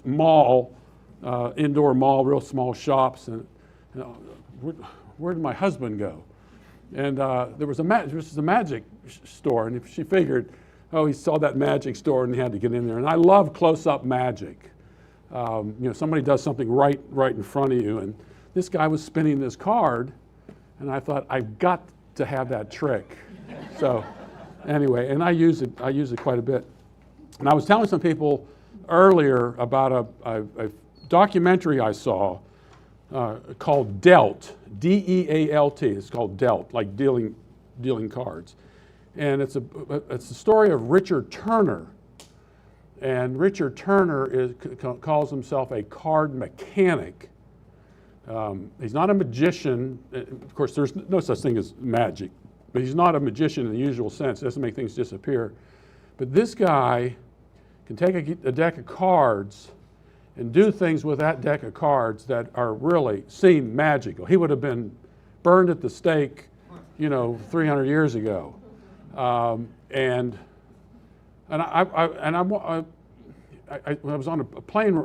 mall, indoor mall, real small shops, and where did my husband go? And there was a magic store, and she figured, oh, he saw that magic store and he had to get in there. And I love close-up magic. Somebody does something right in front of you, and this guy was spinning this card, and I thought, I've got to have that trick. So anyway, and I use it quite a bit. And I was telling some people earlier about a documentary I saw called Dealt, D-E-A-L-T. It's called Dealt, like dealing cards. And it's the story of Richard Turner. And Richard Turner calls himself a card mechanic. He's not a magician. Of course, there's no such thing as magic, but he's not a magician in the usual sense. He doesn't make things disappear. But this guy can take a deck of cards and do things with that deck of cards that seem magical. He would have been burned at the stake, 300 years ago. And I was on a plane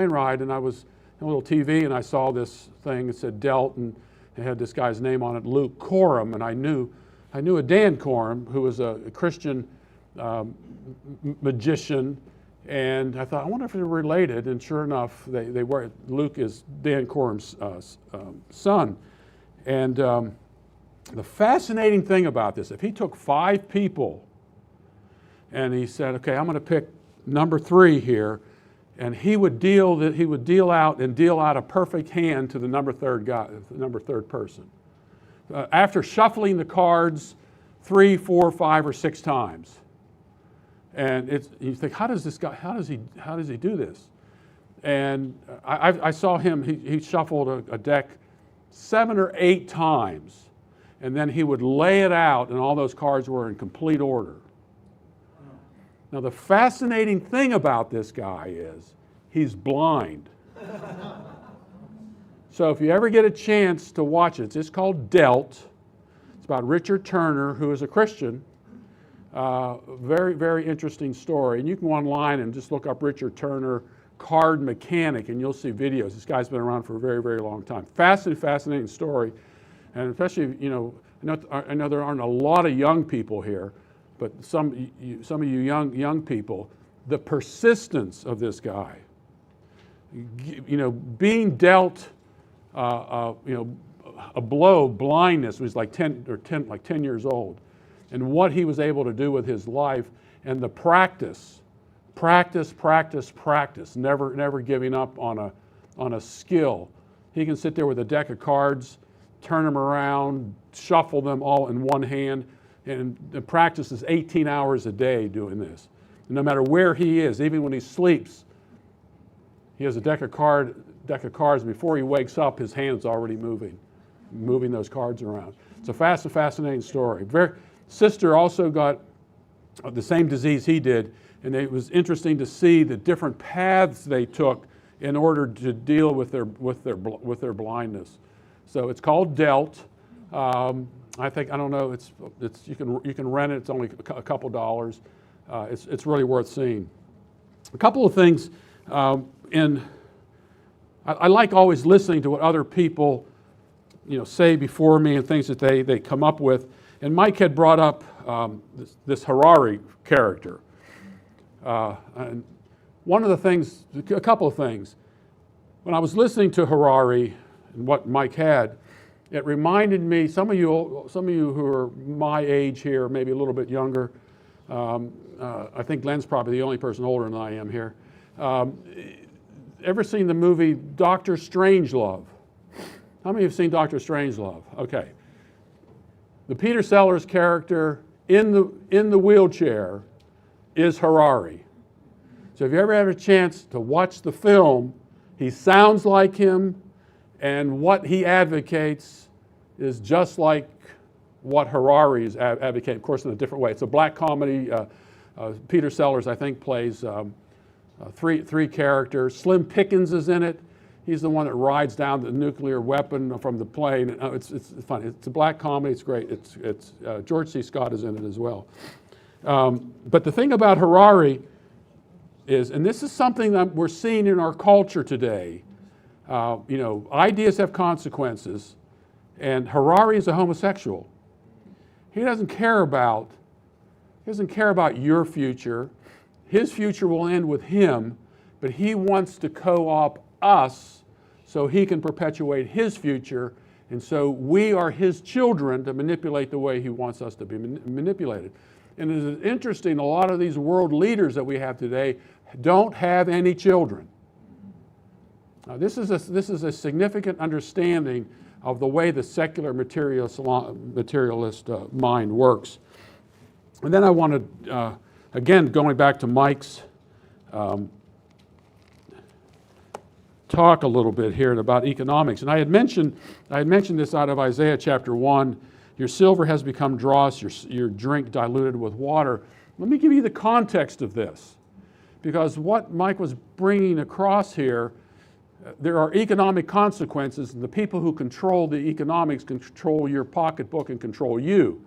ride, and I was on a little TV, and I saw this thing that said Dealt, and it had this guy's name on it, Luke Coram, and I knew a Dan Coram, who was a Christian magician, and I thought, I wonder if they're related, and sure enough, they were. Luke is Dan Coram's son, and the fascinating thing about this, if he took 5 people and he said, okay, I'm going to pick number 3 here, and he would deal out a perfect hand to the number 3rd person. After shuffling the cards 3, 4, 5, or 6 times. And you think, how does he do this? And I saw him, he shuffled a deck 7 or 8 times, and then he would lay it out, and all those cards were in complete order. Now, the fascinating thing about this guy is he's blind. So if you ever get a chance to watch it, it's called Dealt. It's about Richard Turner, who is a Christian. Very, very interesting story. And you can go online and just look up Richard Turner, card mechanic, and you'll see videos. This guy's been around for a very, very long time. Fascinating story. And especially, I know there aren't a lot of young people here, but some of you young people, the persistence of this guy, being dealt, a blow, blindness, when he was like 10 years old, and what he was able to do with his life, and the practice, never giving up on a skill. He can sit there with a deck of cards, turn them around, shuffle them all in one hand, and the practice is 18 hours a day doing this. And no matter where he is, even when he sleeps, he has a deck of cards, and before he wakes up, his hand's already moving those cards around. It's a fascinating story. Sister also got the same disease he did, and it was interesting to see the different paths they took in order to deal with their blindness. So it's called Dealt. I don't know. You can rent it. It's only a couple dollars. It's really worth seeing. A couple of things. I like always listening to what other people, say before me and things that they come up with. And Mike had brought up this Harari character. And one of the things, a couple of things, when I was listening to Harari and what Mike had, it reminded me, some of you who are my age here, maybe a little bit younger, I think Glenn's probably the only person older than I am here. Ever seen the movie Dr. Strangelove? How many have seen Dr. Strangelove? Okay. The Peter Sellers character in the wheelchair is Harari. So if you ever have a chance to watch the film, he sounds like him, and what he advocates is just like what Harari is advocating, of course in a different way. It's a black comedy. Peter Sellers, I think, plays three characters. Slim Pickens is in it. He's the one that rides down the nuclear weapon from the plane. It's fun. It's a black comedy. It's great. It's George C. Scott is in it as well. But the thing about Harari, is, and this is something that we're seeing in our culture today, ideas have consequences, and Harari is a homosexual. He doesn't care about your future. His future will end with him, but he wants to co-opt us so he can perpetuate his future, and so we are his children to manipulate the way he wants us to be manipulated. And it is interesting, a lot of these world leaders that we have today don't have any children. Now, this is a significant understanding of the way the secular materialist mind works. And then I want to, again, going back to Mike's talk a little bit here about economics. And I had mentioned this out of Isaiah chapter 1. Your silver has become dross, your drink diluted with water. Let me give you the context of this, because what Mike was bringing across here, there are economic consequences, and the people who control the economics control your pocketbook and control you.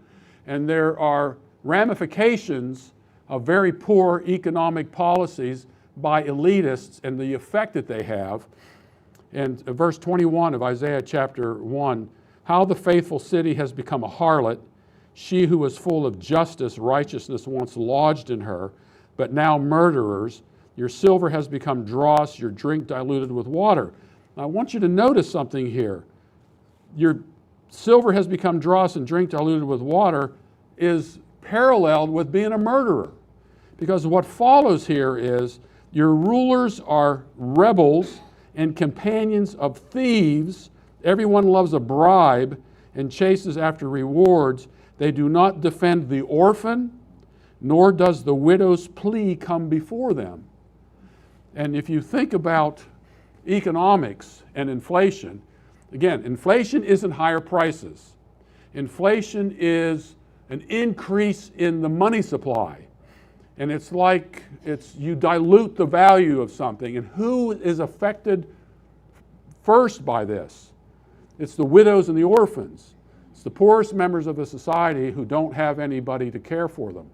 And there are ramifications of very poor economic policies by elitists and the effect that they have. And verse 21 of Isaiah chapter 1, how the faithful city has become a harlot, she who was full of justice, righteousness once lodged in her, but now murderers. Your silver has become dross, your drink diluted with water. Now, I want you to notice something here. Your silver has become dross and drink diluted with water is paralleled with being a murderer. Because what follows here is your rulers are rebels and companions of thieves. Everyone loves a bribe and chases after rewards. They do not defend the orphan, nor does the widow's plea come before them. And if you think about economics and inflation, again, inflation isn't higher prices. Inflation is an increase in the money supply. And it's like you dilute the value of something. And who is affected first by this? It's the widows and the orphans. It's the poorest members of the society who don't have anybody to care for them.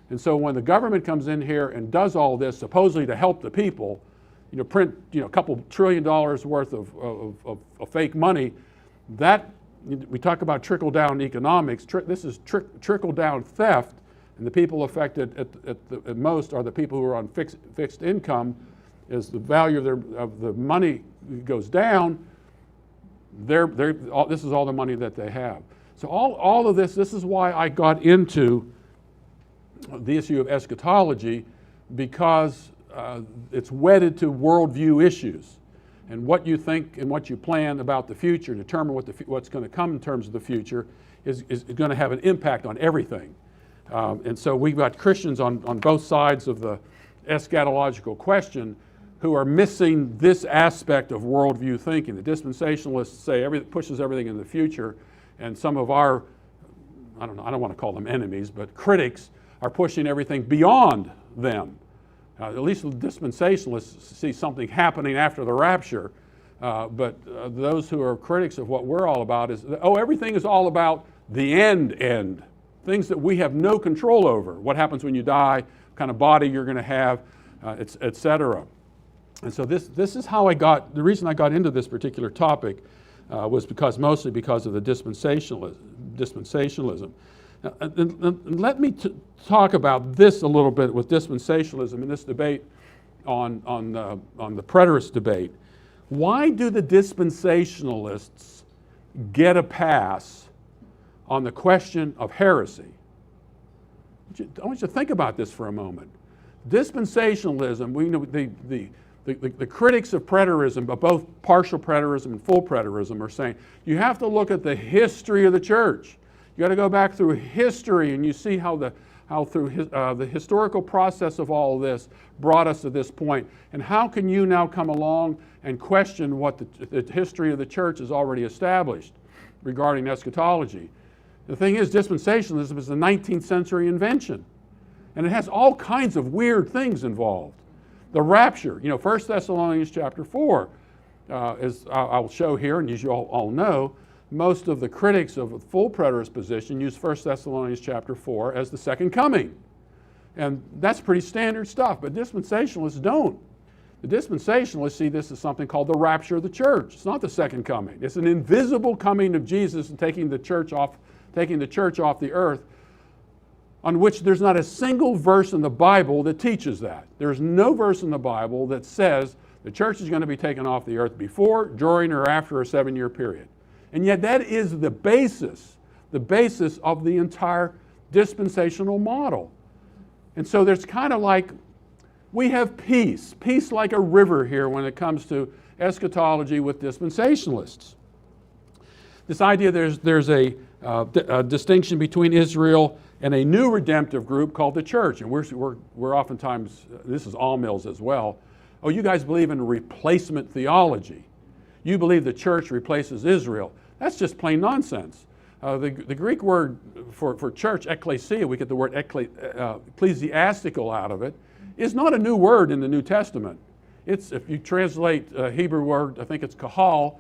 And so when the government comes in here and does all this, supposedly to help the people, print a couple $1 trillion worth of fake money, that we talk about trickle-down economics. This is trickle-down theft, and the people affected at most are the people who are on fixed income. As the value of the money goes down, this is all the money that they have. So all of this is why I got into the issue of eschatology, because it's wedded to worldview issues. And what you think and what you plan about the future, determine what's going to come in terms of the future, is going to have an impact on everything. And so we've got Christians on both sides of the eschatological question who are missing this aspect of worldview thinking. The dispensationalists say pushes everything in the future, and some of our, I don't want to call them enemies, but critics are pushing everything beyond them. At least the dispensationalists see something happening after the rapture, but those who are critics of what we're all about is, everything is all about the end. Things that we have no control over. What happens when you die, what kind of body you're going to have, et cetera. And so this is how the reason I got into this particular topic was mostly because of the dispensationalism. And let me talk about this a little bit with dispensationalism in this debate on the preterist debate. Why do the dispensationalists get a pass on the question of heresy? I want you to think about this for a moment. Dispensationalism, the critics of preterism, but both partial preterism and full preterism, are saying you have to look at the history of the church. You got to go back through history, and you see how through the historical process of all of this brought us to this point. And how can you now come along and question what the history of the church has already established regarding eschatology? The thing is, dispensationalism is a 19th century invention, and it has all kinds of weird things involved. The rapture, 1 Thessalonians chapter 4, as I'll show here, and as you all know, most of the critics of a full preterist position use 1 Thessalonians chapter 4 as the second coming. And that's pretty standard stuff, but dispensationalists don't. The dispensationalists see this as something called the rapture of the church. It's not the second coming. It's an invisible coming of Jesus and taking the church off the earth, on which there's not a single verse in the Bible that teaches that. There's no verse in the Bible that says the church is going to be taken off the earth before, during, or after a 7-year period. And yet that is the basis of the entire dispensational model. And so there's kind of like, we have peace like a river here when it comes to eschatology with dispensationalists. This idea there's a distinction between Israel and a new redemptive group called the church. And we're oftentimes, this is all mills as well, oh, you guys believe in replacement theology. You believe the church replaces Israel. That's just plain nonsense. The Greek word for church, ekklesia, we get the word ecclesiastical out of it, is not a new word in the New Testament. If you translate a Hebrew word, I think it's kahal,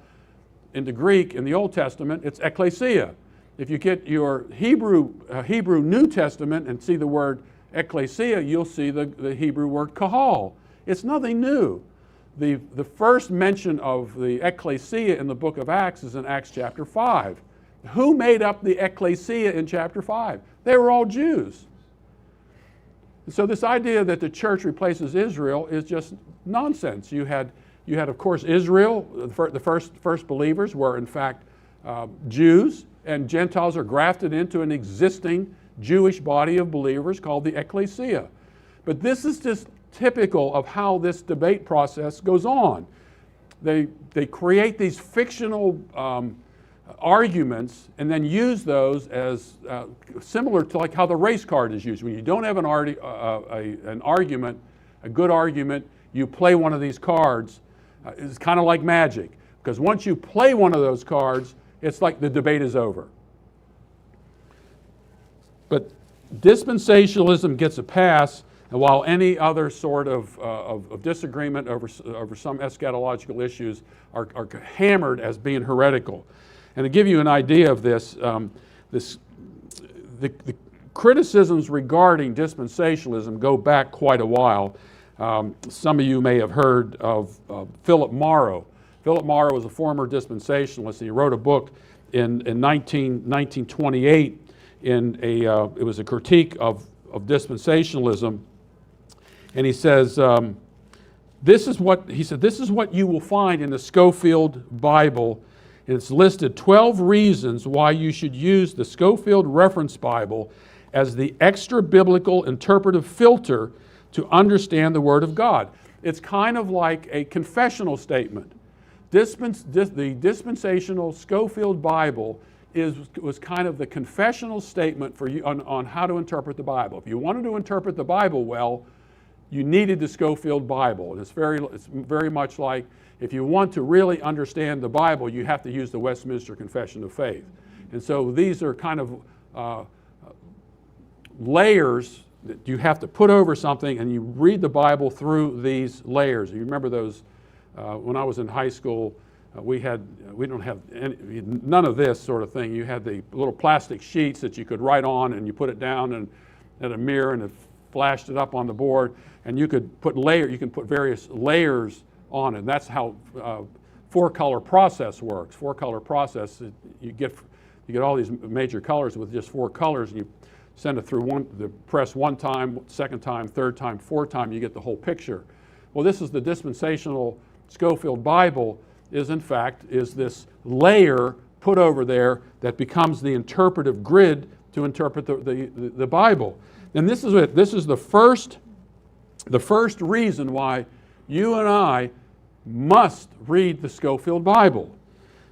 into Greek in the Old Testament, it's ekklesia. If you get your Hebrew New Testament and see the word ekklesia, you'll see the Hebrew word kahal. It's nothing new. The first mention of the ekklesia in the book of Acts is in Acts chapter 5. Who made up the ecclesia in chapter 5? They were all Jews. So this idea that the church replaces Israel is just nonsense. You had of course, Israel. The first believers were, in fact, Jews, and Gentiles are grafted into an existing Jewish body of believers called the ecclesia. But this is just typical of how this debate process goes on. They create these fictional arguments and then use those as similar to like how the race card is used. When you don't have an argument, a good argument, you play one of these cards. It's kind of like magic, because once you play one of those cards, it's like the debate is over. But dispensationalism gets a pass, and while any other sort of disagreement over some eschatological issues are hammered as being heretical. And to give you an idea of this, the criticisms regarding dispensationalism go back quite a while. Some of you may have heard of Philip Morrow. Philip Morrow was a former dispensationalist. He wrote a book in 1928. It was a critique of dispensationalism, and he says, this is what you will find in the Scofield Bible. And it's listed 12 reasons why you should use the Scofield Reference Bible as the extra biblical interpretive filter to understand the Word of God. It's kind of like a confessional statement. The dispensational Scofield Bible was kind of the confessional statement for you on how to interpret the Bible. If you wanted to interpret the Bible well, you needed the Scofield Bible. And it's very much like, if you want to really understand the Bible, you have to use the Westminster Confession of Faith. And so these are kind of layers that you have to put over something, and you read the Bible through these layers. You remember those, when I was in high school, we don't have none of this sort of thing. You had the little plastic sheets that you could write on, and you put it down at a mirror, and it flashed it up on the board, and you can put various layers on it. That's how four-color process works. Four-color process, you get all these major colors with just 4 colors, and you send it through press one time, second time, third time, fourth time, you get the whole picture. Well, this is the dispensational Scofield Bible is this layer put over there that becomes the interpretive grid to interpret the Bible. And this is it. This is the first reason why you and I must read the Scofield Bible.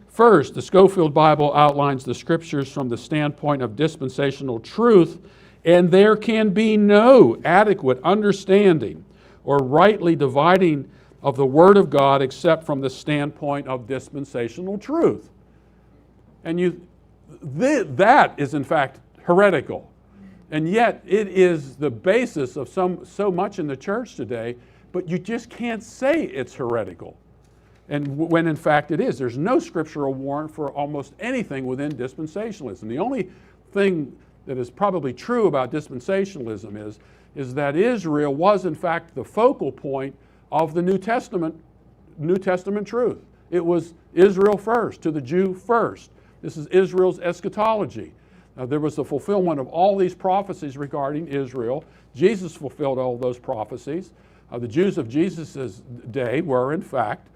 First, the Scofield Bible outlines the Scriptures from the standpoint of dispensational truth, and there can be no adequate understanding or rightly dividing of the Word of God except from the standpoint of dispensational truth. And that is in fact heretical. And yet it is the basis of so much in the church today, but you just can't say it's heretical. And when in fact it is. There's no scriptural warrant for almost anything within dispensationalism. The only thing that is probably true about dispensationalism is that Israel was in fact the focal point of the New Testament truth. It was Israel first, to the Jew first. This is Israel's eschatology. There was the fulfillment of all these prophecies regarding Israel. Jesus fulfilled all those prophecies. The Jews of Jesus' day were, in fact,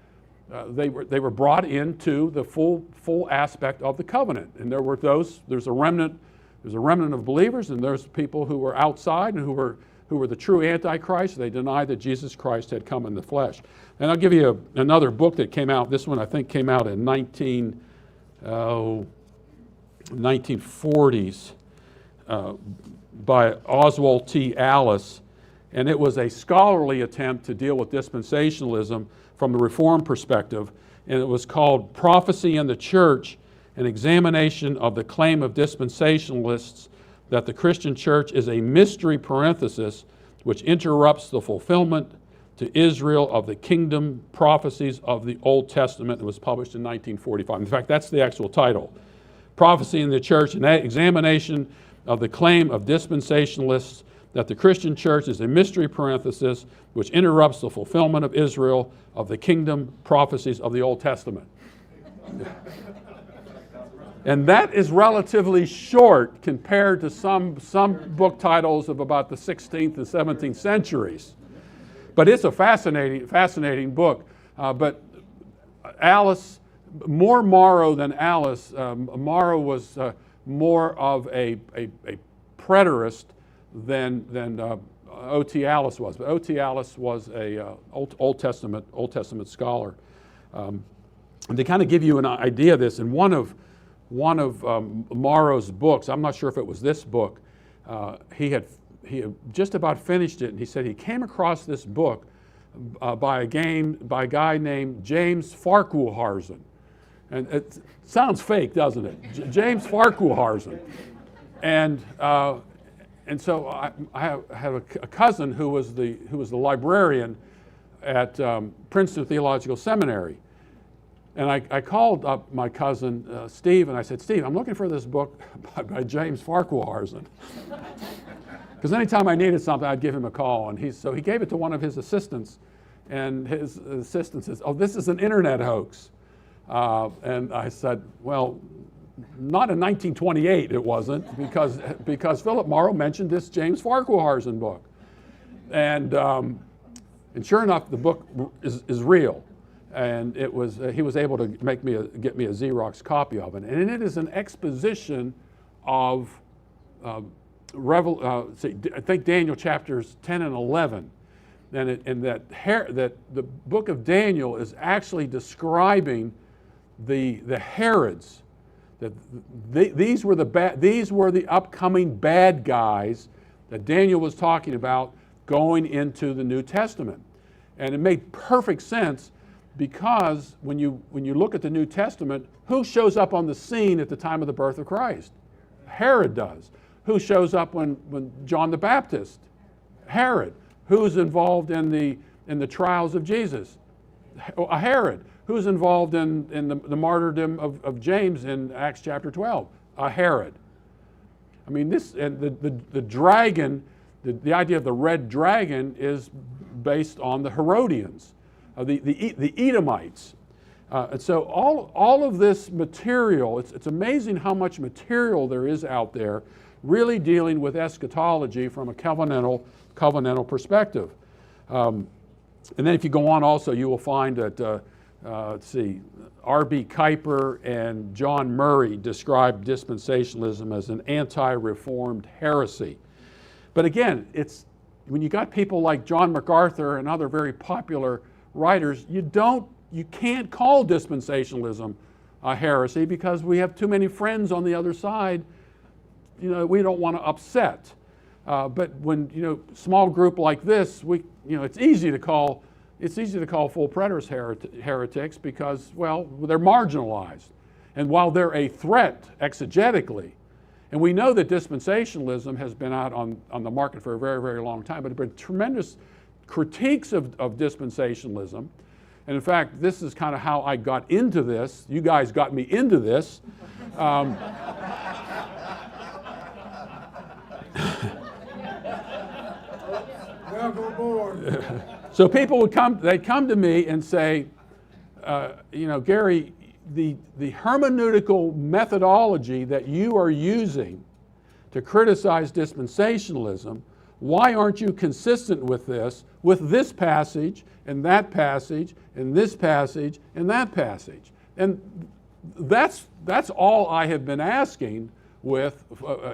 they were brought into the full aspect of the covenant. And there's a remnant of believers, and there's people who were outside and who were the true Antichrist. They denied that Jesus Christ had come in the flesh. And I'll give you another book that came out. This one I think came out in 1940s by Oswald T. Alice. And it was a scholarly attempt to deal with dispensationalism from the Reformed perspective. And it was called Prophecy in the Church, an examination of the claim of dispensationalists that the Christian church is a mystery parenthesis which interrupts the fulfillment to Israel of the kingdom prophecies of the Old Testament. It was published in 1945. In fact, that's the actual title. Prophecy in the Church, an examination of the claim of dispensationalists that the Christian church is a mystery parenthesis which interrupts the fulfillment of Israel of the kingdom prophecies of the Old Testament. And that is relatively short compared to some book titles of about the 16th and 17th centuries. But it's a fascinating book. But Alice, more Morrow than Alice, Morrow was more of a preterist than O.T. Alice was. But O.T. Alice was a Old Testament scholar. And to kind of give you an idea of this, in one of Morrow's books, I'm not sure if it was this book, he had just about finished it, and he said he came across this book by a guy named James Farquharson. And it sounds fake, doesn't it? James Farquharson. And so I have a cousin who was the librarian at Princeton Theological Seminary. And I called up my cousin, Steve, and I said, Steve, I'm looking for this book by James Farquharson. Because anytime I needed something, I'd give him a call. And so he gave it to one of his assistants. And his assistant says, oh, this is an internet hoax. And I said, well, not in 1928 it wasn't, because Philip Morrow mentioned this James Farquharson book. And sure enough, the book is real. And it was he was able to get me a Xerox copy of it. And it is an exposition of, I think Daniel chapters 10 and 11. And that the book of Daniel is actually describing the Herods. That these were the upcoming bad guys that Daniel was talking about going into the New Testament. And it made perfect sense, because when you look at the New Testament, who shows up on the scene at the time of the birth of Christ? Herod does. Who shows up when John the Baptist? Herod. Who's involved in the trials of Jesus? Herod. Who's involved in the martyrdom of James in Acts chapter 12? Herod. I mean, this and the dragon, the idea of the red dragon is based on the Herodians, the Edomites. And so all of this material, it's amazing how much material there is out there really dealing with eschatology from a covenantal perspective. And then if you go on also, you will find that, let's see, R.B. Kuyper and John Murray describe dispensationalism as an anti-reformed heresy. But again, it's when you got people like John MacArthur and other very popular writers, you can't call dispensationalism a heresy, because we have too many friends on the other side, we don't want to upset. But when small group like this, it's easy to call full preterist heretics, because, well, they're marginalized, and while they're a threat exegetically, and we know that dispensationalism has been out on the market for a very, very long time, but there have been tremendous critiques of dispensationalism. And in fact, this is kind of how I got into this. You guys got me into this. Welcome aboard. So people would they'd come to me and say, Gary, the hermeneutical methodology that you are using to criticize dispensationalism, why aren't you consistent with this passage, and that passage, and this passage, and that passage? And that's all I have been asking with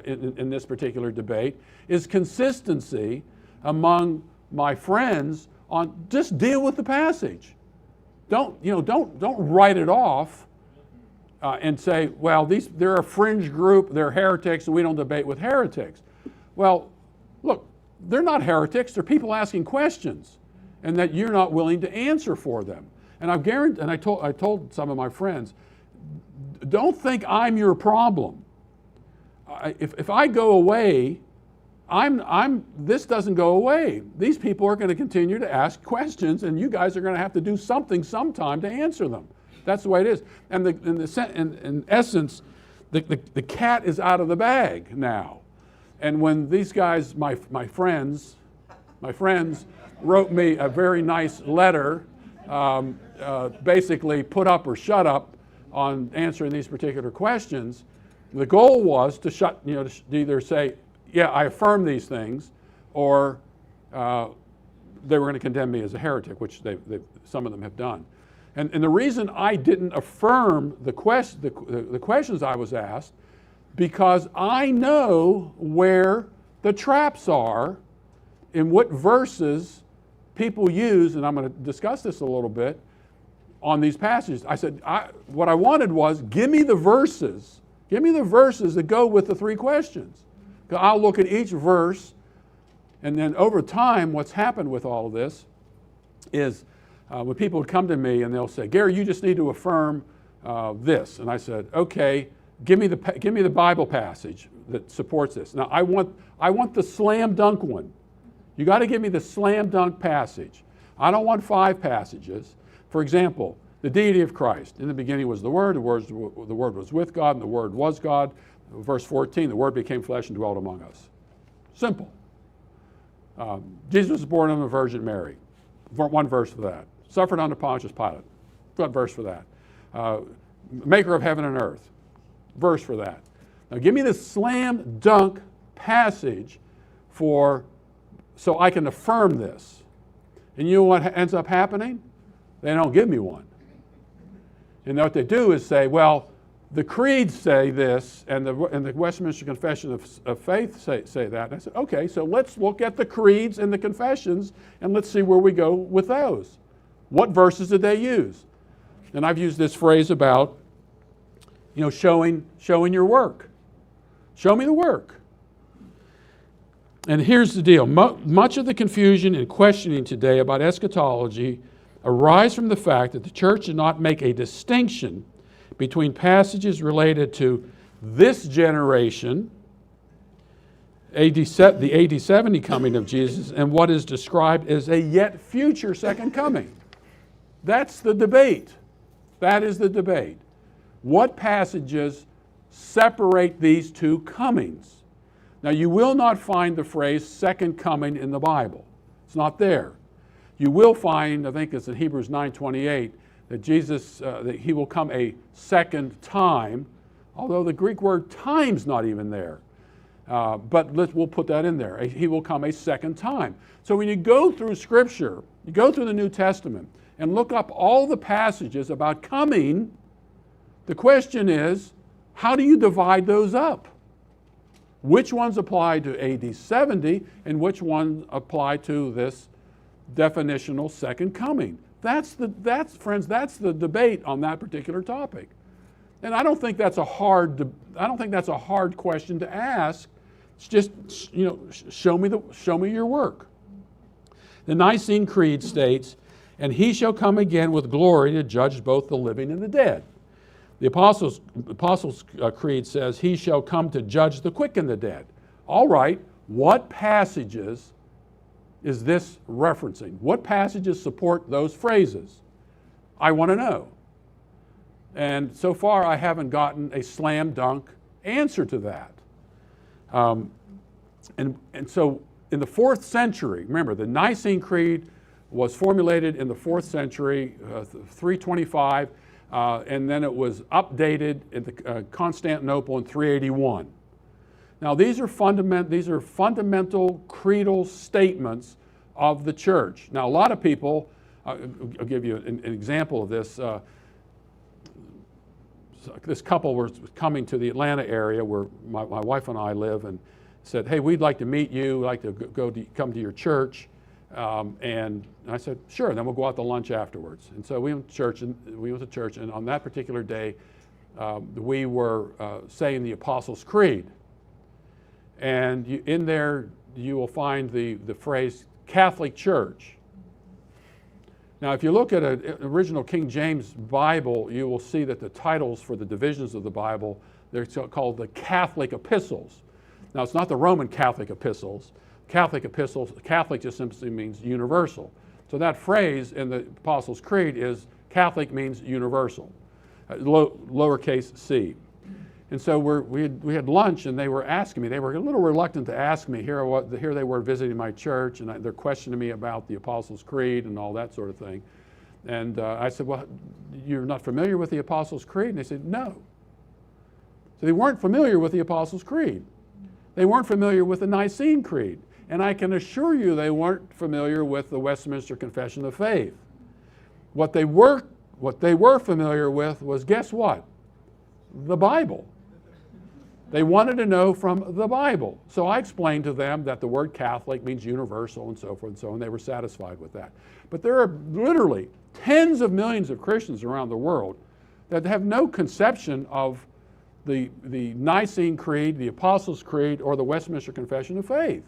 in this particular debate, is consistency among my friends on just deal with the passage. Don't write it off and say, well, they're a fringe group, they're heretics, and we don't debate with heretics. Well, look, they're not heretics, they're people asking questions, and that you're not willing to answer for them. And I told some of my friends, don't think I'm your problem. If I go away, this doesn't go away. These people are going to continue to ask questions, and you guys are going to have to do something sometime to answer them. That's the way it is. And in essence, the cat is out of the bag now. And when these guys, my friends, wrote me a very nice letter, basically put up or shut up on answering these particular questions, the goal was to either say, yeah, I affirm these things, or they were going to condemn me as a heretic, which some of them have done. And the reason I didn't affirm the questions I was asked, because I know where the traps are, in what verses people use, and I'm going to discuss this a little bit, on these passages. I said, what I wanted was, give me the verses that go with the three questions. I'll look at each verse, and then over time, what's happened with all of this is when people would come to me and they'll say, Gary, you just need to affirm this. And I said, okay, give me the Bible passage that supports this. Now, I want the slam dunk one. You got to give me the slam dunk passage. I don't want 5 passages. For example, the deity of Christ. In the beginning was the Word was with God, and the Word was God. Verse 14, the Word became flesh and dwelt among us. Simple. Jesus was born of a Virgin Mary. One verse for that. Suffered under Pontius Pilate. One verse for that. Maker of heaven and earth. Verse for that. Now give me the slam dunk passage so I can affirm this. And you know what ends up happening? They don't give me one. And what they do is say, well, the creeds say this, and the Westminster Confession of Faith say that. And I said, okay, so let's look at the creeds and the confessions, and let's see where we go with those. What verses did they use? And I've used this phrase about, showing your work. Show me the work. And here's the deal. Much of the confusion and questioning today about eschatology arise from the fact that the church did not make a distinction between passages related to this generation, the AD 70 coming of Jesus, and what is described as a yet future second coming. That's the debate. That is the debate. What passages separate these two comings? Now, you will not find the phrase second coming in the Bible. It's not there. You will find, I think it's in Hebrews 9:28, that Jesus, that he will come a second time, although the Greek word time's not even there. But we'll put that in there. He will come a second time. So when you go through Scripture, you go through the New Testament, and look up all the passages about coming, the question is, how do you divide those up? Which ones apply to AD 70, and which ones apply to this definitional second coming? That's the debate on that particular topic. And I don't think that's a hard question to ask. It's just, show me your work. The Nicene Creed states, and he shall come again with glory to judge both the living and the dead. The Apostles' Creed says, he shall come to judge the quick and the dead. All right, what passages is this referencing? What passages support those phrases? I want to know. And so far, I haven't gotten a slam dunk answer to that. And so in the 4th century, remember the Nicene Creed was formulated in the 4th century, 325, and then it was updated at Constantinople in 381. Now these are fundamental creedal statements of the church. Now a lot of people, I'll give you an example of this. This couple was coming to the Atlanta area where my wife and I live, and said, "Hey, we'd like to meet you. We'd like to come to your church." And I said, "Sure." Then we'll go out to lunch afterwards. And so we went to church, and on that particular day, we were saying the Apostles' Creed. And in there, you will find the phrase Catholic Church. Now, if you look at an original King James Bible, you will see that the titles for the divisions of the Bible, they're called the Catholic epistles. Now, it's not the Roman Catholic epistles. Catholic just simply means universal. So that phrase in the Apostles' Creed is Catholic means universal, lowercase c. And so we had lunch, and they were asking me, they were a little reluctant to ask me, here they were visiting my church, and they're questioning me about the Apostles' Creed and all that sort of thing. And I said, "Well, you're not familiar with the Apostles' Creed?" And they said, "No." So they weren't familiar with the Apostles' Creed. They weren't familiar with the Nicene Creed. And I can assure you they weren't familiar with the Westminster Confession of Faith. What they were familiar with was, guess what? The Bible. They wanted to know from the Bible. So I explained to them that the word Catholic means universal and so forth and so on. They were satisfied with that. But there are literally tens of millions of Christians around the world that have no conception of the Nicene Creed, the Apostles' Creed, or the Westminster Confession of Faith.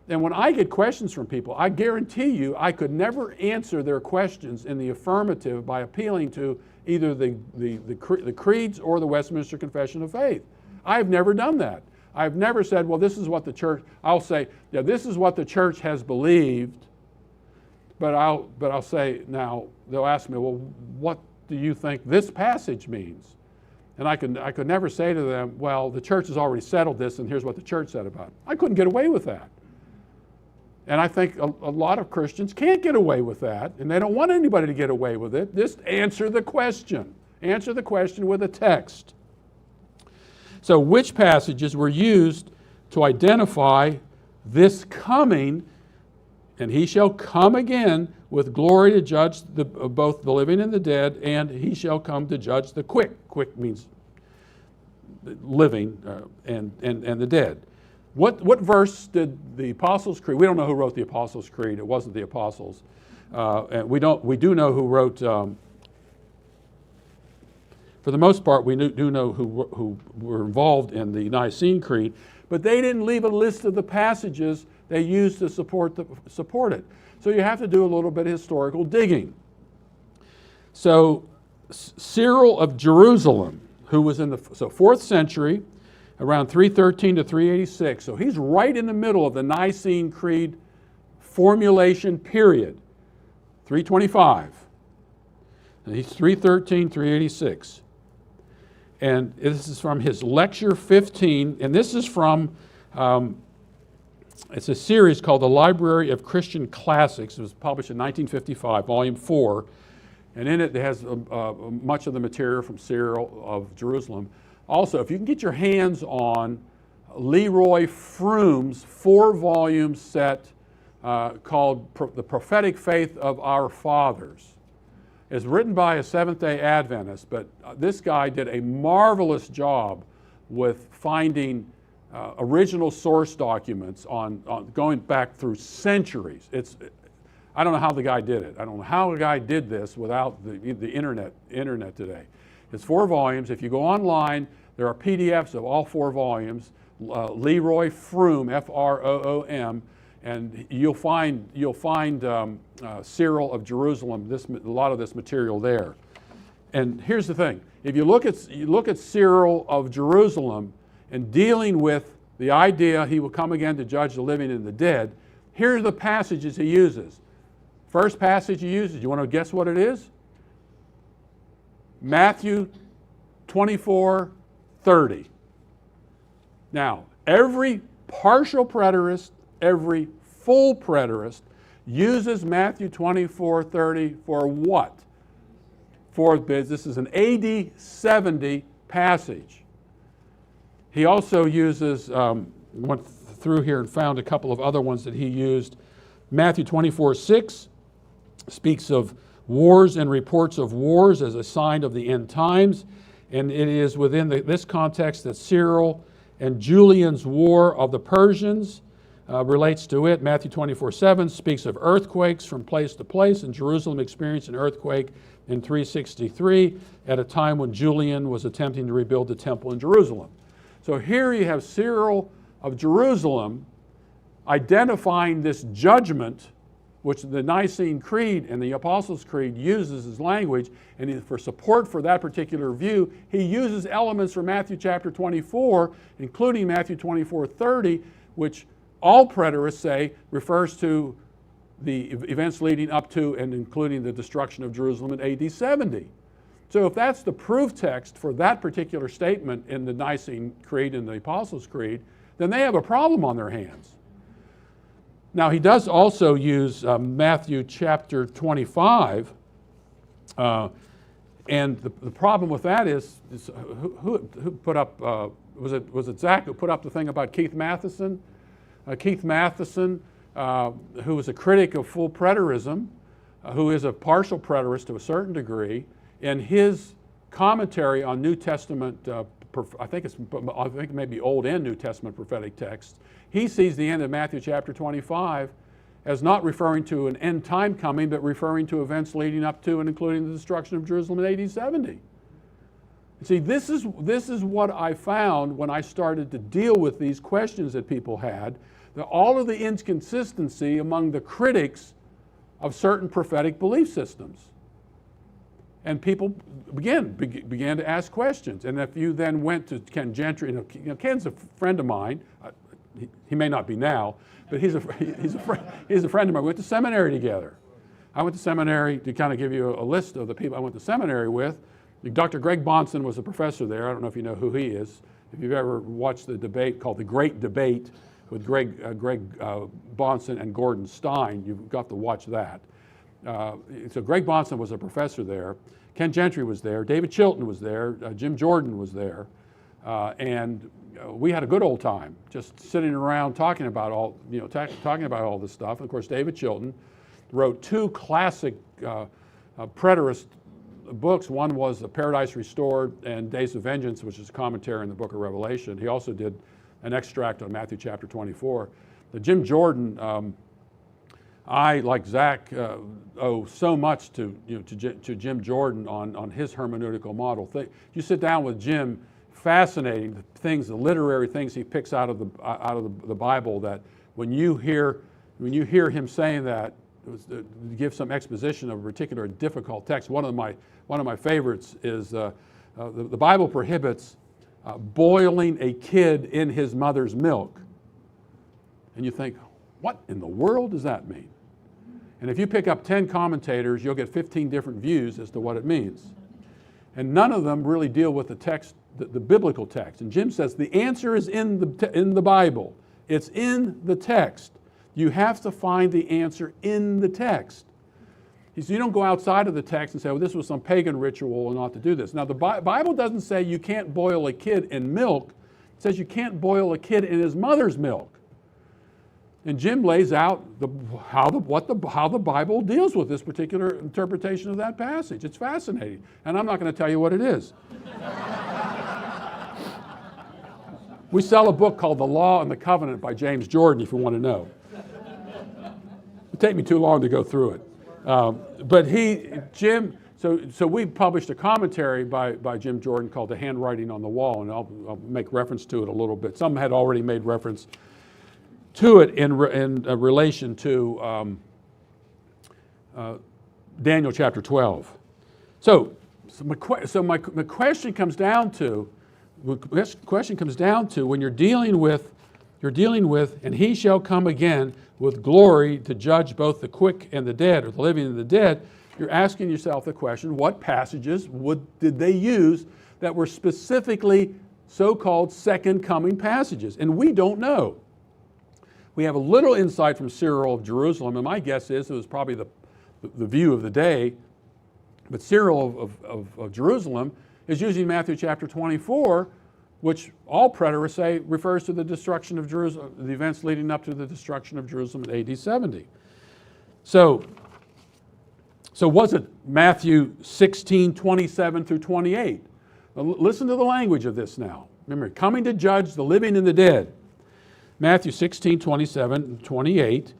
And when I get questions from people, I guarantee you I could never answer their questions in the affirmative by appealing to either the creeds or the Westminster Confession of Faith. I've never done that. I've never said, well, this is what the church, I'll say, yeah, this is what the church has believed, but I'll say, now, they'll ask me, well, what do you think this passage means? And I could never say to them, well, the church has already settled this, and here's what the church said about it. I couldn't get away with that. And I think a lot of Christians can't get away with that, and they don't want anybody to get away with it. Just answer the question. Answer the question with a text. So which passages were used to identify this coming, and he shall come again with glory to judge both the living and the dead, and he shall come to judge the quick. Quick means living and the dead. What verse did the Apostles' Creed? We don't know who wrote the Apostles' Creed. It wasn't the Apostles. And we do know who wrote. For the most part, we do know who were involved in the Nicene Creed, but they didn't leave a list of the passages they used to support it. So you have to do a little bit of historical digging. So Cyril of Jerusalem, who was in the 4th century, around 313 to 386, so he's right in the middle of the Nicene Creed formulation period, 325. And he's 313, 386. And this is from his lecture 15, and this is from, it's a series called The Library of Christian Classics. It was published in 1955, volume 4, and in it has much of the material from Cyril of Jerusalem. Also, if you can get your hands on Leroy Froome's 4-volume set called The Prophetic Faith of Our Fathers. It's written by a Seventh-day Adventist, but this guy did a marvelous job with finding original source documents on going back through centuries. I don't know how the guy did it. I don't know how the guy did this without the internet today. It's 4 volumes. If you go online, there are PDFs of all 4 volumes. Leroy Froome, F-R-O-O-M, and you'll find Cyril of Jerusalem, a lot of this material there. And here's the thing: if you look at Cyril of Jerusalem and dealing with the idea he will come again to judge the living and the dead, here are the passages he uses. First passage he uses, you want to guess what it is? Matthew 24:30. Now, every partial preterist, every full preterist uses Matthew 24:30 for what? This is an AD 70 passage. He also uses, went through here and found a couple of other ones that he used. Matthew 24:6 speaks of wars and reports of wars as a sign of the end times. And it is within this context that Cyril and Julian's war of the Persians relates to it. Matthew 24:7 speaks of earthquakes from place to place, and Jerusalem experienced an earthquake in 363 at a time when Julian was attempting to rebuild the temple in Jerusalem. So here you have Cyril of Jerusalem identifying this judgment, which the Nicene Creed and the Apostles' Creed uses as language, and for support for that particular view, he uses elements from Matthew chapter 24, including Matthew 24:30, which all preterists say refers to the events leading up to and including the destruction of Jerusalem in AD 70. So if that's the proof text for that particular statement in the Nicene Creed and the Apostles' Creed, then they have a problem on their hands. Now, he does also use Matthew chapter 25, and the problem with that is who put up, was it Zach who put up the thing about Keith Matheson? Keith Matheson, who was a critic of full preterism, who is a partial preterist to a certain degree, in his commentary on New Testament, I think maybe Old and New Testament prophetic texts, he sees the end of Matthew chapter 25 as not referring to an end time coming, but referring to events leading up to and including the destruction of Jerusalem in AD 70. See, this is what I found when I started to deal with these questions that people had, that all of the inconsistency among the critics of certain prophetic belief systems. And people began to ask questions. And if you then went to Ken Gentry, Ken's a friend of mine. He may not be now, but he's a friend of mine. We went to seminary together. I went to seminary, to kind of give you a list of the people I went to seminary with. Dr. Greg Bonson was a professor there. I don't know if you know who he is. If you've ever watched the debate called The Great Debate with Greg Bonson and Gordon Stein, you've got to watch that. So Greg Bonson was a professor there. Ken Gentry was there. David Chilton was there. Jim Jordan was there. And we had a good old time just sitting around talking about all this stuff. And of course, David Chilton wrote two classic preterist books. One was Paradise Restored and Days of Vengeance, which is a commentary on the book of Revelation. He also did an extract on Matthew chapter 24. The Jim Jordan, I, like Zach, owe so much to Jim Jordan on his hermeneutical model. You sit down with Jim, fascinating things, the literary things he picks out of the Bible. That when you hear him saying that, to give some exposition of a particular difficult text. One of my favorites is the Bible prohibits boiling a kid in his mother's milk, and you think, what in the world does that mean? And if you pick up 10 commentators, you'll get 15 different views as to what it means. And none of them really deal with the text, the biblical text. And Jim says the answer is in the Bible. It's in the text. You have to find the answer in the text. He says you don't go outside of the text and say, well, this was some pagan ritual and ought to do this. Now, the Bible doesn't say you can't boil a kid in milk. It says you can't boil a kid in his mother's milk. And Jim lays out how the Bible deals with this particular interpretation of that passage. It's fascinating. And I'm not going to tell you what it is. We sell a book called The Law and the Covenant by James Jordan, if you want to know. It'd take me too long to go through it. So we published a commentary by Jim Jordan called The Handwriting on the Wall, and I'll make reference to it a little bit. Some had already made reference to it in relation to Daniel chapter 12. So my question comes down to, when you're dealing with, and he shall come again with glory to judge both the quick and the dead, or the living and the dead, you're asking yourself the question, what passages did they use that were specifically so-called second coming passages? And we don't know. We have a little insight from Cyril of Jerusalem, and my guess is it was probably the view of the day. But Cyril of Jerusalem is using Matthew chapter 24, which all preterists say refers to the destruction of Jerusalem, the events leading up to the destruction of Jerusalem in AD 70. So was it Matthew 16, 27 through 28? Listen to the language of this now. Remember, coming to judge the living and the dead. Matthew 16, 27 and 28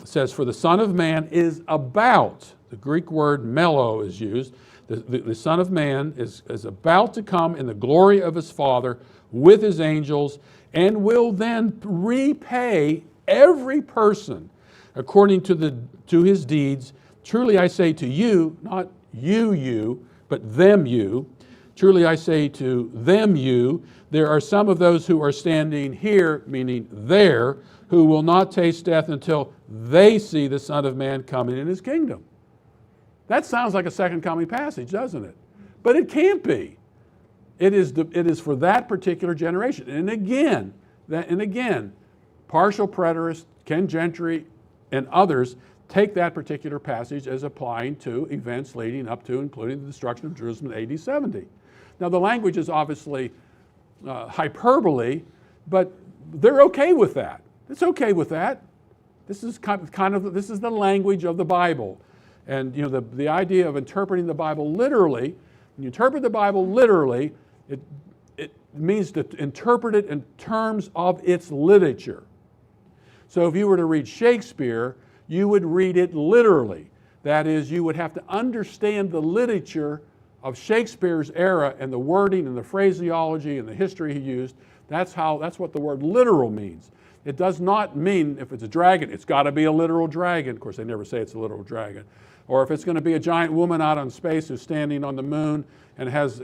says, for the Son of Man is about, the Greek word melo is used, the Son of Man is about to come in the glory of his Father with his angels, and will then repay every person according to his deeds. Truly I say to you, not you, but them you. Truly I say to them you, there are some of those who are standing here, meaning there, who will not taste death until they see the Son of Man coming in his kingdom. That sounds like a second coming passage, doesn't it? But it can't be. It is for that particular generation. And again, partial preterists, Ken Gentry, and others take that particular passage as applying to events leading up to, including the destruction of Jerusalem in AD 70. Now the language is obviously hyperbole, but they're okay with that. It's okay with that. This is this is the language of the Bible. And you know, the idea of interpreting the Bible literally, when you interpret the Bible literally, it means to interpret it in terms of its literature. So if you were to read Shakespeare, you would read it literally. That is, you would have to understand the literature of Shakespeare's era and the wording and the phraseology and the history he used. That's what the word literal means. It does not mean if it's a dragon, it's got to be a literal dragon. Of course, they never say it's a literal dragon. Or if it's going to be a giant woman out in space who's standing on the moon and has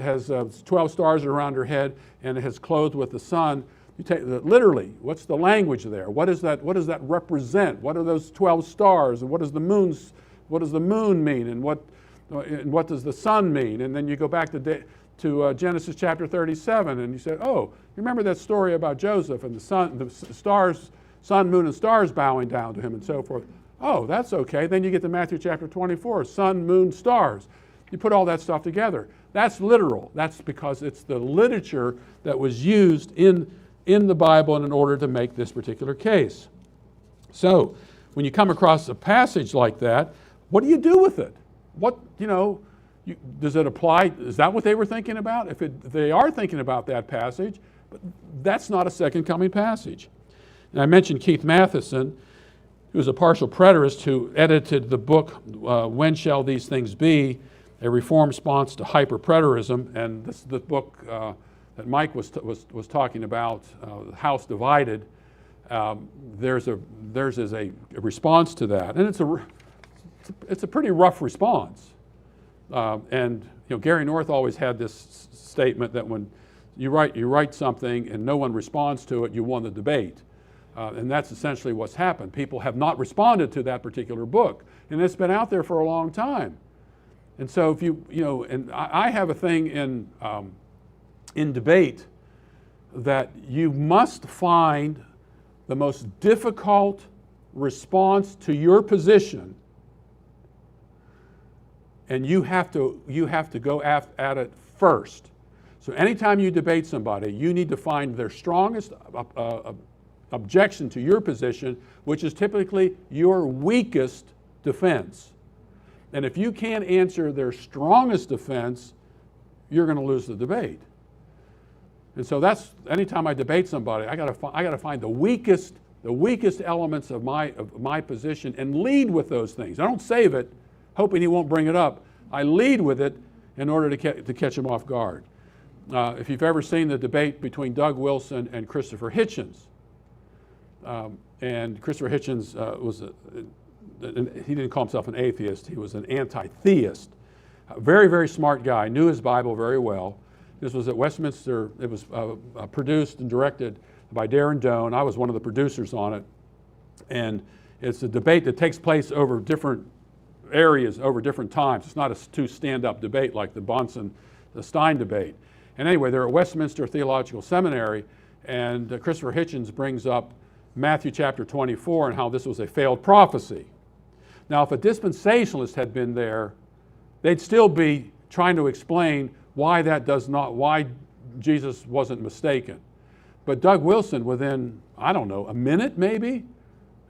12 stars around her head and is clothed with the sun. You take literally, what's the language there? What does that represent? What are those 12 stars? And what does the moon mean? And what does the sun mean? And then you go back to Genesis chapter 37, and you say, oh, you remember that story about Joseph and the sun, moon, and stars bowing down to him and so forth. Oh, that's okay. Then you get to Matthew chapter 24, sun, moon, stars. You put all that stuff together. That's literal. That's because it's the literature that was used in the Bible in order to make this particular case. So, when you come across a passage like that, what do you do with it? Does it apply? Is that what they were thinking about? If they are thinking about that passage, but that's not a second coming passage. And I mentioned Keith Matheson, who was a partial preterist who edited the book, When Shall These Things Be? A Reformed Response to Hyper-Preterism. And this is the book that Mike was talking about, The House Divided. Theirs is a response to that. And it's a pretty rough response. And Gary North always had this statement that when you write something and no one responds to it, you won the debate. And that's essentially what's happened. People have not responded to that particular book. And it's been out there for a long time. And so if and I have a thing in debate that you must find the most difficult response to your position, and you have to go at it first. So anytime you debate somebody, you need to find their strongest objection to your position, which is typically your weakest defense. And if you can't answer their strongest defense, you're going to lose the debate. And so that's, anytime I debate somebody, I got to find the weakest elements of my position and lead with those things. I don't save it, hoping he won't bring it up. I lead with it in order to catch him off guard. If you've ever seen the debate between Doug Wilson and Christopher Hitchens, and Christopher Hitchens he didn't call himself an atheist, he was an anti-theist. A very, very smart guy, knew his Bible very well. This was at Westminster. It was produced and directed by Darren Doan. I was one of the producers on it. And it's a debate that takes place over different areas, over different times. It's not a two stand-up debate like the Stein debate. And anyway, they're at Westminster Theological Seminary, and Christopher Hitchens brings up Matthew chapter 24 and how this was a failed prophecy. Now, if a dispensationalist had been there, they'd still be trying to explain why Jesus wasn't mistaken. But Doug Wilson, within, I don't know, a minute maybe,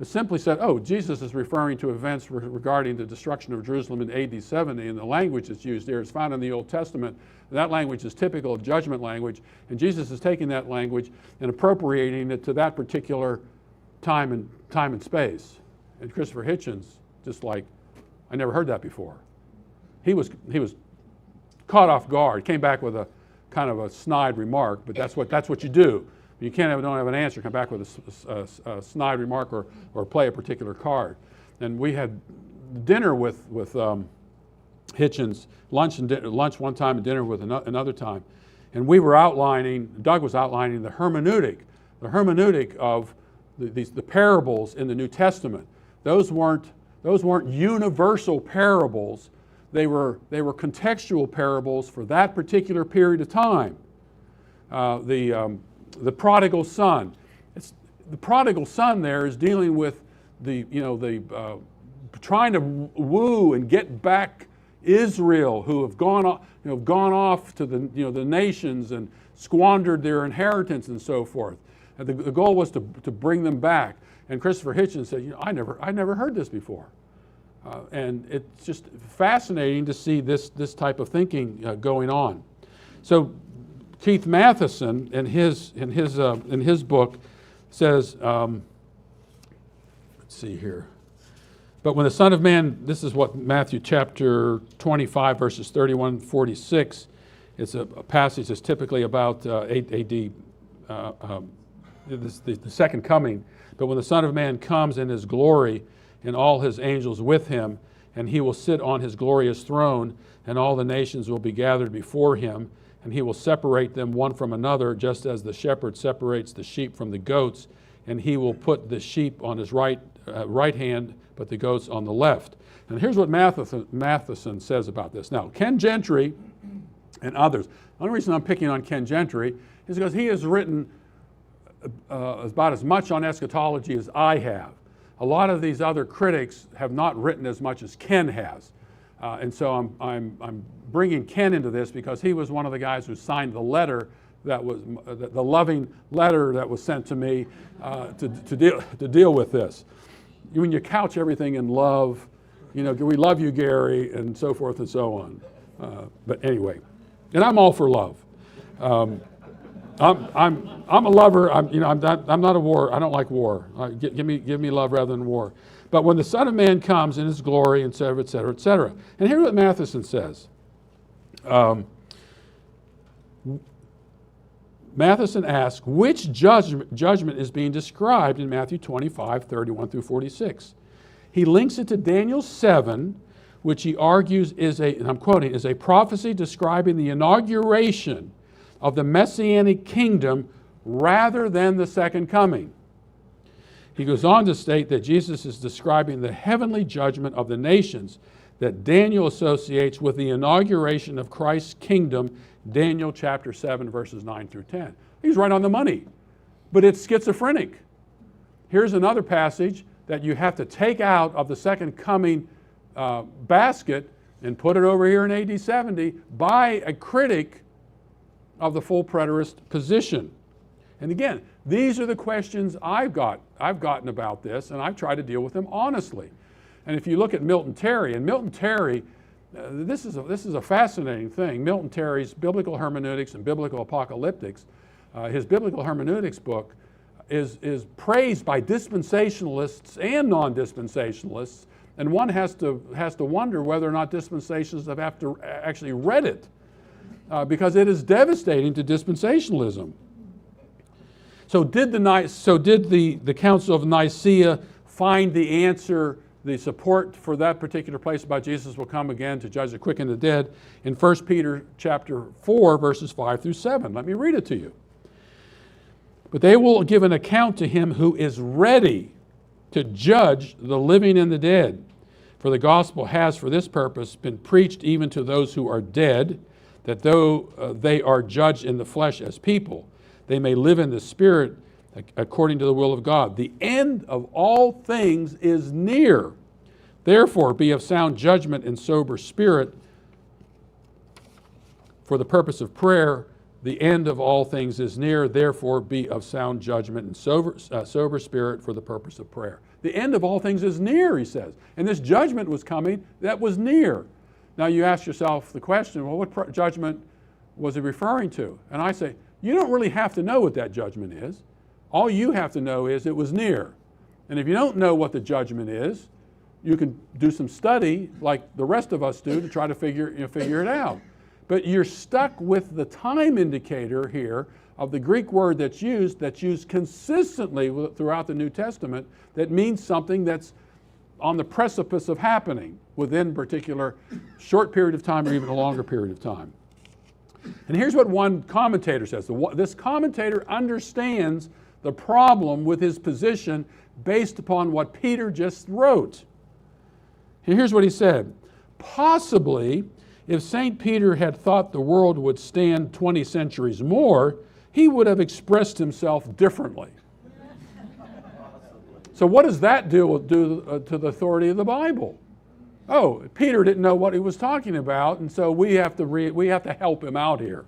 simply said, oh, Jesus is referring to events regarding the destruction of Jerusalem in AD 70, and the language that's used there is found in the Old Testament. And that language is typical of judgment language, and Jesus is taking that language and appropriating it to that particular time and space. And Christopher Hitchens, just like, I never heard that before. He was caught off guard, came back with a kind of a snide remark, but that's what you do. You don't have an answer, come back with a snide remark or play a particular card. And we had dinner with Hitchens, lunch one time and dinner with another time. And Doug was outlining the hermeneutic of the parables in the New Testament. Those weren't universal parables. They were contextual parables for that particular period of time. The prodigal son. The prodigal son there is dealing with trying to woo and get back Israel, who have gone off to the nations and squandered their inheritance and so forth. And the goal was to bring them back. And Christopher Hitchens said, I never heard this before. And it's just fascinating to see this type of thinking going on. So Keith Matheson, in his book, says, let's see here. But when the Son of Man, this is what Matthew chapter 25, verses 31 and 46. It's a passage that's typically about AD, the second coming. But when the Son of Man comes in his glory and all his angels with him, and he will sit on his glorious throne, and all the nations will be gathered before him, and he will separate them one from another, just as the shepherd separates the sheep from the goats, and he will put the sheep on his right hand, but the goats on the left. And here's what Matheson says about this. Now, Ken Gentry and others, the only reason I'm picking on Ken Gentry is because he has written about as much on eschatology as I have. A lot of these other critics have not written as much as Ken has. And so I'm bringing Ken into this because he was one of the guys who signed the letter that was the loving letter that was sent to me to deal with this. When you couch everything in love, we love you, Gary, and so forth and so on. But anyway, and I'm all for love. I'm a lover. I'm not a war. I don't like war. Give me love rather than war. But when the Son of Man comes in his glory, et cetera, et cetera, et cetera. And here's what Matheson says. Matheson asks, which judgment is being described in Matthew 25, 31 through 46? He links it to Daniel 7, which he argues and I'm quoting, is a prophecy describing the inauguration of the Messianic kingdom rather than the second coming. He goes on to state that Jesus is describing the heavenly judgment of the nations that Daniel associates with the inauguration of Christ's kingdom, Daniel chapter 7, verses 9 through 10. He's right on the money, but it's schizophrenic. Here's another passage that you have to take out of the second coming basket and put it over here in AD 70 by a critic of the full preterist position. And again, these are the questions I've gotten about this, and I've tried to deal with them honestly. And if you look at Milton Terry, this is a fascinating thing. Milton Terry's Biblical Hermeneutics and Biblical Apocalyptics, his Biblical Hermeneutics book is praised by dispensationalists and non-dispensationalists, and one has to wonder whether or not dispensationalists have actually read it, because it is devastating to dispensationalism. So did the Council of Nicaea find the answer, the support for that particular place about Jesus will come again to judge the quick and the dead in 1 Peter chapter 4, verses 5 through 7. Let me read it to you. But they will give an account to him who is ready to judge the living and the dead. For the gospel has for this purpose been preached even to those who are dead, that though they are judged in the flesh as people, they may live in the spirit according to the will of God. The end of all things is near. Therefore, be of sound judgment and sober spirit for the purpose of prayer. The end of all things is near. Therefore, be of sound judgment and sober spirit for the purpose of prayer. The end of all things is near, he says. And this judgment was coming that was near. Now you ask yourself the question, well, what judgment was he referring to? And I say, you don't really have to know what that judgment is. All you have to know is it was near. And if you don't know what the judgment is, you can do some study like the rest of us do to try to figure it out. But you're stuck with the time indicator here of the Greek word that's used consistently throughout the New Testament, that means something that's on the precipice of happening within a particular short period of time or even a longer period of time. And here's what one commentator says. This commentator understands the problem with his position based upon what Peter just wrote. Here's what he said. Possibly, if St. Peter had thought the world would stand 20 centuries more, he would have expressed himself differently. So what does that do to the authority of the Bible? Oh, Peter didn't know what he was talking about, and so we have to help him out here.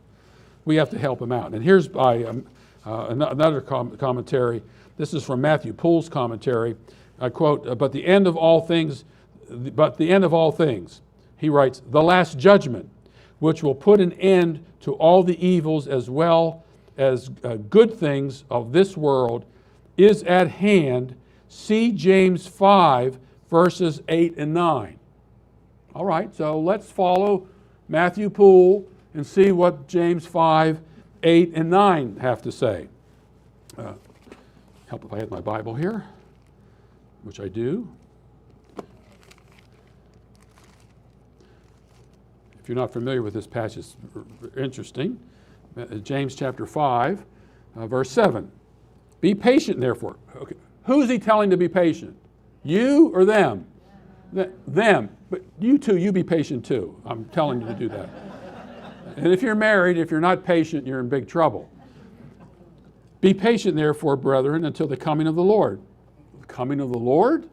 We have to help him out. And here's by another commentary. This is from Matthew Poole's commentary. I quote, but the end of all things, he writes, the last judgment, which will put an end to all the evils as well as good things of this world, is at hand. See James 5, verses 8 and 9. All right, so let's follow Matthew Poole and see what James 5, 8, and 9 have to say. Help if I had my Bible here, which I do. If you're not familiar with this passage, it's interesting. James chapter 5, verse 7. Be patient, therefore. Okay. Who's he telling to be patient? You or them? Them. But you too, you be patient too. I'm telling you to do that. And if you're married, if you're not patient, you're in big trouble. Be patient, therefore, brethren, until the coming of the Lord. The coming of the Lord?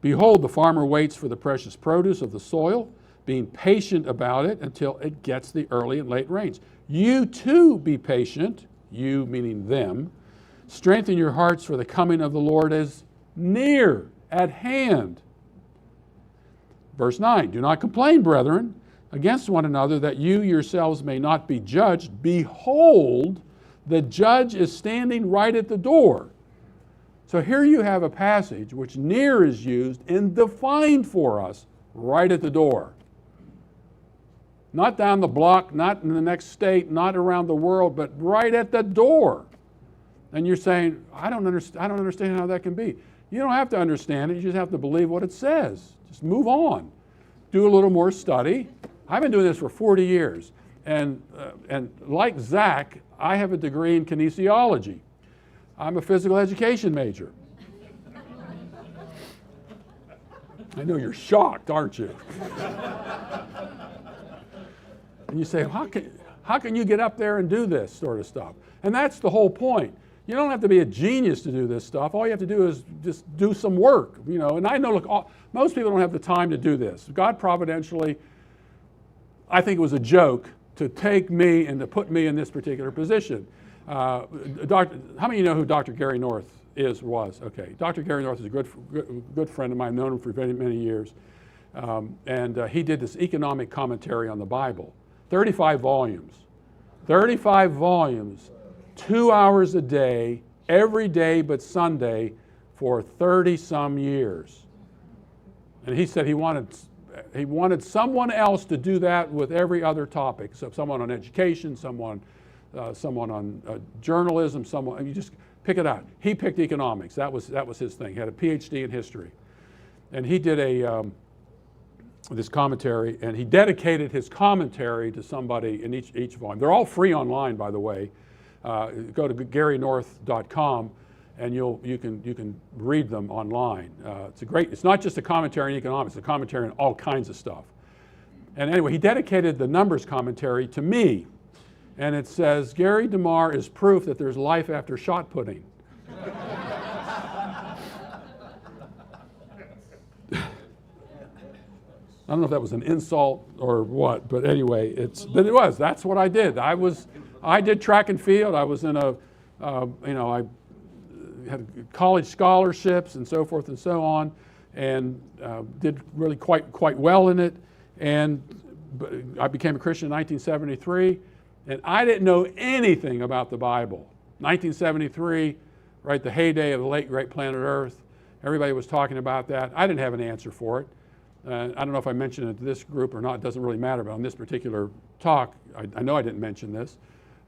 Behold, the farmer waits for the precious produce of the soil, being patient about it until it gets the early and late rains. You too be patient, you meaning them. Strengthen your hearts, for the coming of the Lord is near, at hand. Verse 9, do not complain, brethren, against one another, that you yourselves may not be judged. Behold, the judge is standing right at the door. So here you have a passage which near is used and defined for us right at the door. Not down the block, not in the next state, not around the world, but right at the door. And you're saying, I don't understand how that can be. You don't have to understand it. You just have to believe what it says. Just move on. Do a little more study. I've been doing this for 40 years. And like Zach, I have a degree in kinesiology. I'm a physical education major. I know you're shocked, aren't you? And you say, how can you get up there and do this sort of stuff? And that's the whole point. You don't have to be a genius to do this stuff. All you have to do is just do some work, And I know, look, most people don't have the time to do this. God providentially, I think it was a joke to take me and to put me in this particular position. How many of you know who Dr. Gary North was? Okay, Dr. Gary North is a good friend of mine. I've known him for many, many years. And he did this economic commentary on the Bible. 35 volumes. 35 volumes. 2 hours a day, every day but Sunday, for 30-some years. And he said he wanted someone else to do that with every other topic. So someone on education, someone on journalism, you just pick it out. He picked economics. That was his thing. He had a PhD in history. And he did this commentary, and he dedicated his commentary to somebody in each volume. They're all free online, by the way. Go to GaryNorth.com and you can read them online. It's not just a commentary in economics, it's a commentary on all kinds of stuff. And anyway, he dedicated the numbers commentary to me. and it says, Gary DeMar is proof that there's life after shot putting. I don't know if that was an insult or what, but anyway, but it was. That's what I did. I did track and field. I was in I had college scholarships and so forth and so on, and did really quite well in it. And I became a Christian in 1973, and I didn't know anything about the Bible. 1973, right, the heyday of the late great planet Earth. Everybody was talking about that. I didn't have an answer for it. I don't know if I mentioned it to this group or not. It doesn't really matter. But on this particular talk, I know I didn't mention this.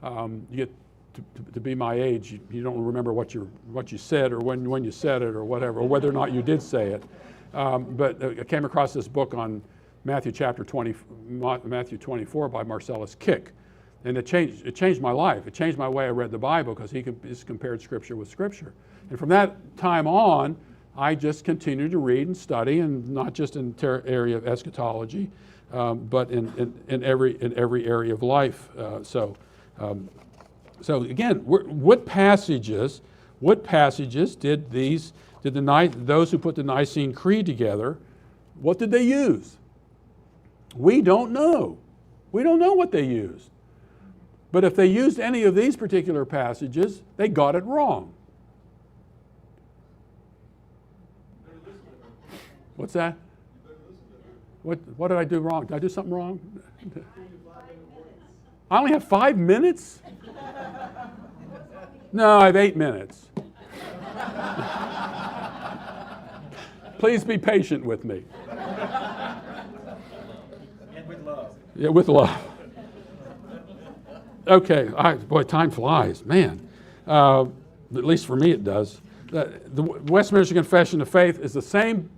You get to be my age, you don't remember what you said or when you said it or whatever, or whether or not you did say it. But I came across this book on Matthew 24 by Marcellus Kick, and it changed my life. It changed my way I read the Bible because he just compared Scripture with Scripture. And from that time on, I just continued to read and study, and not just in the area of eschatology, but in every area of life. So again, what passages did those who put the Nicene Creed together, what did they use? We don't know. We don't know what they used. But if they used any of these particular passages, they got it wrong. What's that? What did I do wrong? Did I do something wrong? I only have 5 minutes? No, I have 8 minutes. Please be patient with me. And with love. Yeah, with love. Okay, boy, time flies, man. At least for me it does. The Westminster Confession of Faith is the same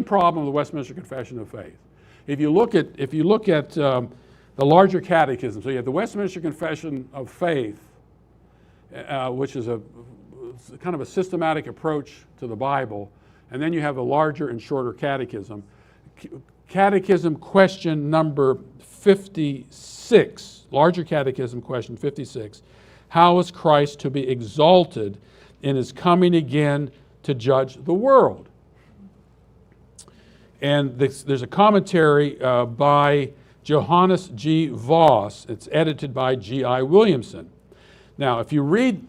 problem of the Westminster Confession of Faith. If you look at the larger catechism, so you have the Westminster Confession of Faith, which is a kind of a systematic approach to the Bible, and then you have a larger and shorter catechism. Catechism question number 56, larger catechism question 56, how is Christ to be exalted in his coming again to judge the world? And there's a commentary by Johannes G. Voss. It's edited by G.I. Williamson. Now, if you read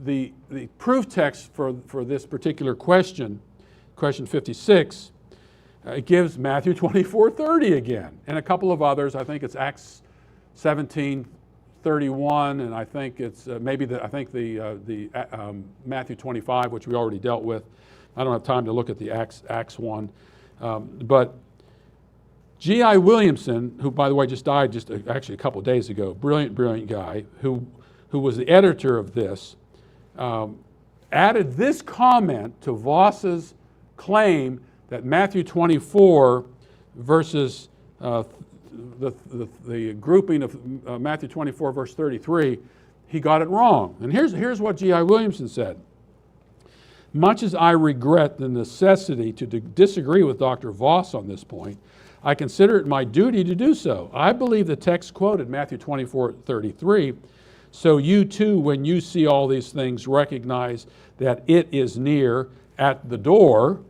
the proof text for this particular question 56, it gives Matthew 24:30 again, and a couple of others. I think it's Acts 17:31, and I think it's Matthew 25, which we already dealt with. I don't have time to look at the Acts one, but G.I. Williamson, who by the way just died actually a couple of days ago, brilliant guy, who was the editor of this, added this comment to Voss's claim that Matthew 24 versus the grouping of Matthew 24 verse 33, he got it wrong. And here's what G.I. Williamson said. Much as I regret the necessity to disagree with Dr. Voss on this point, I consider it my duty to do so. I believe the text quoted, Matthew 24:33, so you too, when you see all these things, recognize that it is near at the door,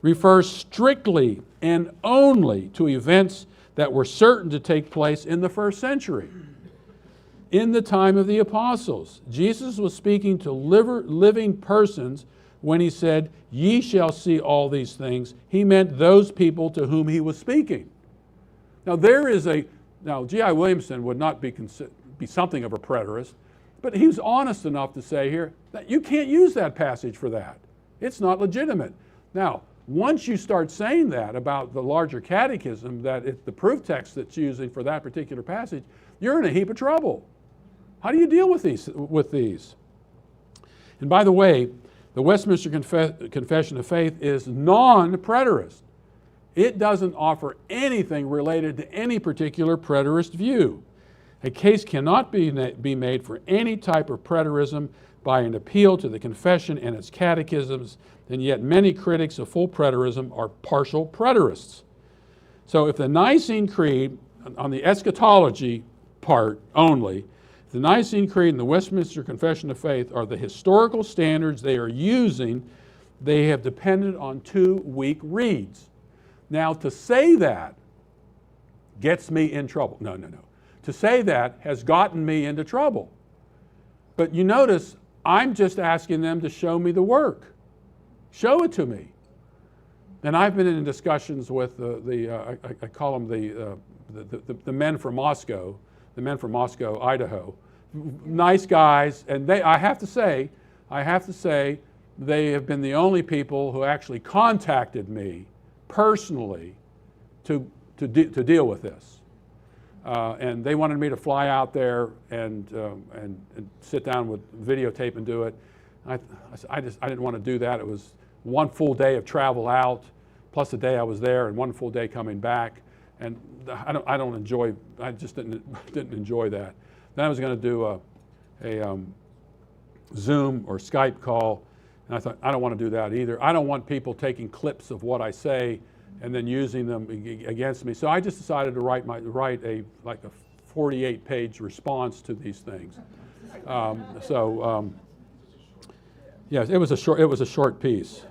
refers strictly and only to events that were certain to take place in the first century. In the time of the apostles, Jesus was speaking to living persons when he said, ye shall see all these things. He meant those people to whom he was speaking. Now G.I. Williamson would not be something of a preterist, but he was honest enough to say here that you can't use that passage for that. It's not legitimate. Now, once you start saying that about the larger catechism, that it's the proof text that's using for that particular passage, you're in a heap of trouble. How do you deal with these? And by the way, the Westminster Confession of Faith is non-preterist. It doesn't offer anything related to any particular preterist view. A case cannot be made for any type of preterism by an appeal to the confession and its catechisms, and yet many critics of full preterism are partial preterists. So if the Nicene Creed on the eschatology part only. The Nicene Creed and the Westminster Confession of Faith are the historical standards they are using. They have depended on 2 weak reads. Now, to say that gets me in trouble. No. To say that has gotten me into trouble. But you notice, I'm just asking them to show me the work. Show it to me. And I've been in discussions with I call them the men from Moscow, Idaho. Nice guys, and I have to say, they have been the only people who actually contacted me personally to deal with this. And they wanted me to fly out there and sit down with videotape and do it. I didn't want to do that. It was 1 full day of travel out, plus a day I was there, and 1 full day coming back. And I just didn't enjoy that. Then I was going to do a Zoom or Skype call, and I thought, I don't want to do that either. I don't want people taking clips of what I say and then using them against me. So I just decided to write a 48-page response to these things. Yes, it was a short piece.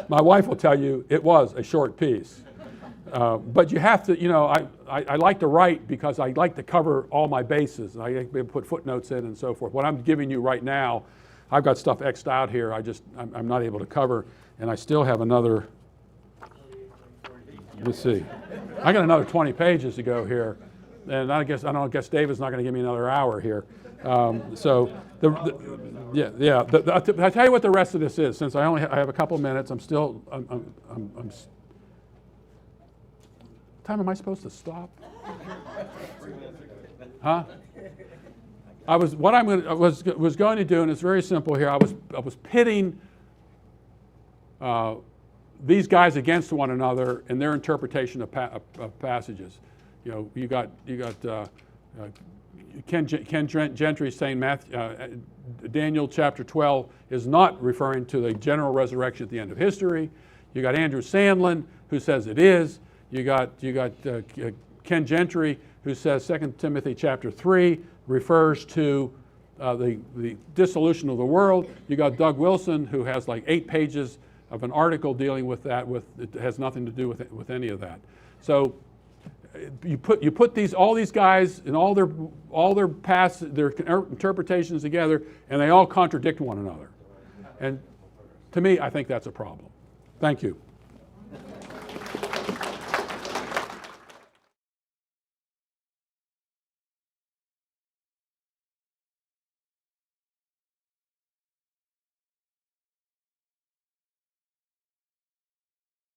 My wife will tell you it was a short piece. But you have to, I like to write because I like to cover all my bases. And I put footnotes in and so forth. What I'm giving you right now, I've got stuff X'd out here. I'm not able to cover, and I still have another. Let's see. I got another 20 pages to go here, and I guess David's not going to give me another hour here. I'll tell you what the rest of this is. Since I have a couple minutes, I'm time am I supposed to stop? Huh? What I was going to do, and it's very simple here. I was pitting these guys against one another in their interpretation of passages. You got Ken Gentry saying Daniel chapter 12 is not referring to the general resurrection at the end of history. You got Andrew Sandlin who says it is. You got Ken Gentry who says 2 Timothy chapter 3 refers to the dissolution of the world. You got Doug Wilson who has like 8 pages of an article dealing with that. It has nothing to do with any of that. So you put all these guys and all their interpretations together, and they all contradict one another. And to me, I think that's a problem. Thank you.